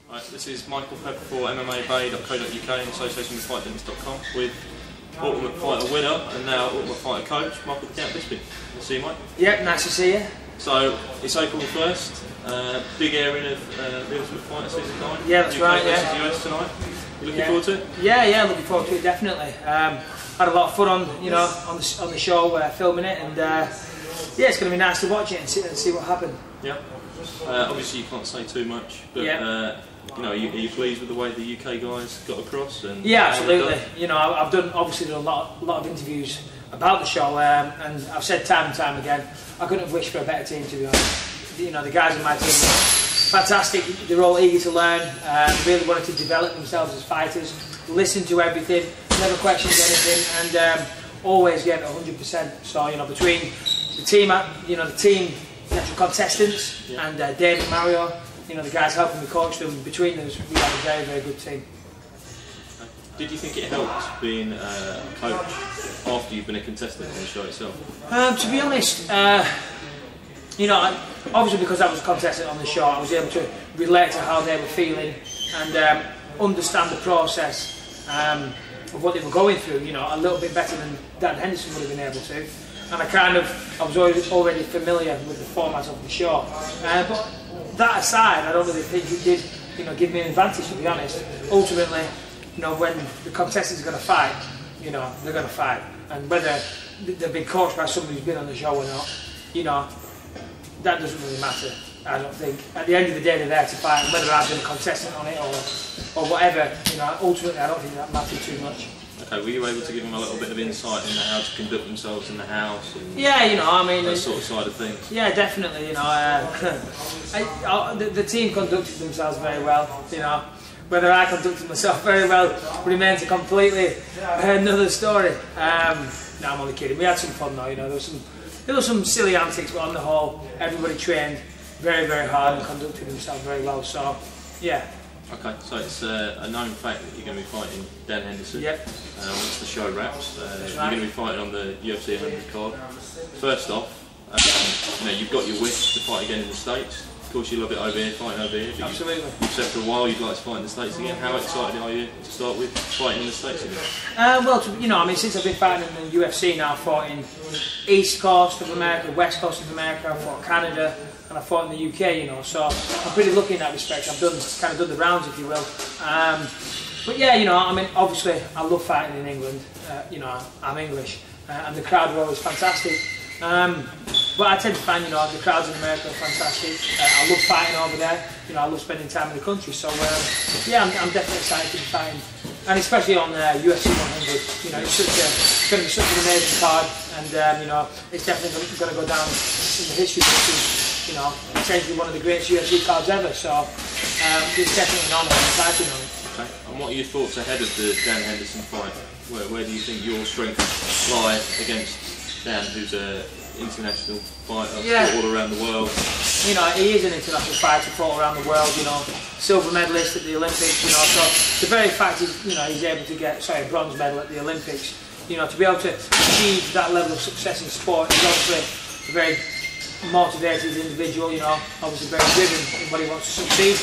Right, this is Michael Pepper for MMABay.co.uk in association with FightDentist.com with Ultimate Fighter winner and now Ultimate Fighter coach, Michael the Count Bisping. Nice to see you, Mike. Yeah, nice to see you. So, it's April the 1st, big airing of the Ultimate Fighter season 9. Yeah, that's UK right, versus US tonight. You looking forward to it? Yeah, looking forward to it, definitely. Had a lot of fun on the show, filming it, and yeah, it's going to be nice to watch it and see what happened. Yeah. Obviously, you can't say too much, but are you pleased with the way the UK guys got across? And yeah, absolutely. I've done a lot of interviews about the show, and I've said time and time again, I couldn't have wished for a better team, to be honest. The guys in my team are fantastic. They're all eager to learn, really wanted to develop themselves as fighters, listen to everything, never questioned anything, and always get 100%. So between the team, the actual contestants, and Dave and Mario, the guys helping me coach them, between us we have a very, very good team. Did you think it helped being a coach after you've been a contestant on the show itself? To be honest, obviously because I was a contestant on the show, I was able to relate to how they were feeling and understand the process of what they were going through, a little bit better than Dan Henderson would have been able to. And I was already familiar with the format of the show. But that aside, I don't really think it did, give me an advantage, to be honest. Ultimately, when the contestants are going to fight, they're going to fight. And whether they've been coached by somebody who's been on the show or not, that doesn't really matter. I don't think. At the end of the day, they're there to fight, and whether I've been a contestant on it or whatever, ultimately, I don't think that matters too much. Okay, were you able to give them a little bit of insight into how to conduct themselves in the house? And that sort of side of things. Yeah, definitely. The team conducted themselves very well. Whether I conducted myself very well remains a completely another story. No, I'm only kidding. We had some fun though. There was some silly antics, but on the whole, everybody trained very, very hard and conducted themselves very well. So, yeah. Okay, so it's a known fact that you're going to be fighting Dan Henderson. Yep. Once the show wraps, you're right. going to be fighting on the UFC 100 card. First off, you've got your wish to fight again in the States. Of course, you love it over here, fighting over here. Absolutely. You've said for a while you'd like to fight in the States again. How excited are you to start with fighting in the States again? Since I've been fighting in the UFC now, I've fought in East Coast of America, West Coast of America, I've fought Canada, and I fought in the UK, so I'm pretty lucky in that respect. I've done the rounds, if you will. But yeah, obviously I love fighting in England. I'm English, and the crowd were always fantastic. But I tend to find, the crowds in America are fantastic. I love fighting over there. I love spending time in the country. So yeah, I'm definitely excited to be fighting, and especially on UFC 100. It's going to be such an amazing card, and it's definitely going to go down in the history books as potentially one of the greatest UFC cards ever. So it's definitely an honour and exciting on it. Okay. And what are your thoughts ahead of the Dan Henderson fight? Where do you think your strengths lie against Dan, who's an international fighter, all around the world? He is an international fighter, fought around the world. Silver medalist at the Olympics. So the very fact is, he's able to get a bronze medal at the Olympics. To be able to achieve that level of success in sport is obviously a very motivated individual. Obviously very driven in what he wants to succeed.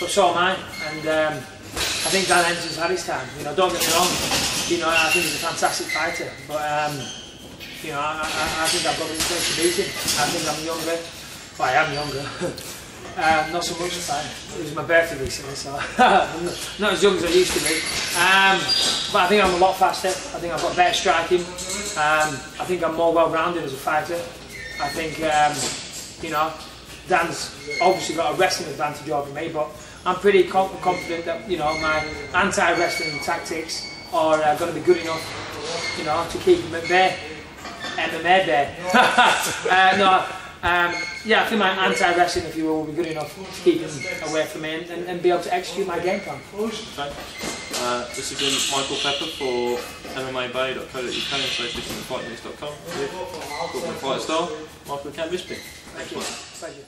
But so am I, and I think Dan Henderson's had his time. Don't get me wrong. I think he's a fantastic fighter, but I think I've got the chance to beat him. I think I'm younger. Well, I am younger. Not so much time. It was my birthday recently, so not as young as I used to be. But I think I'm a lot faster. I think I've got better striking. I think I'm more well-rounded as a fighter. I think Dan's obviously got a wrestling advantage over me, but I'm pretty confident that my anti-wrestling tactics are going to be good enough, to keep him at bay. MMA bay. I think my anti-wrestling, if you will be good enough to keep him away from me and be able to execute my game plan. Okay. This has been Michael Pepper for MMABay.co.uk and association with FightDentist.com with Ultimate Fighter Style, Michael the Count Bisping. Thank you. Pleasure.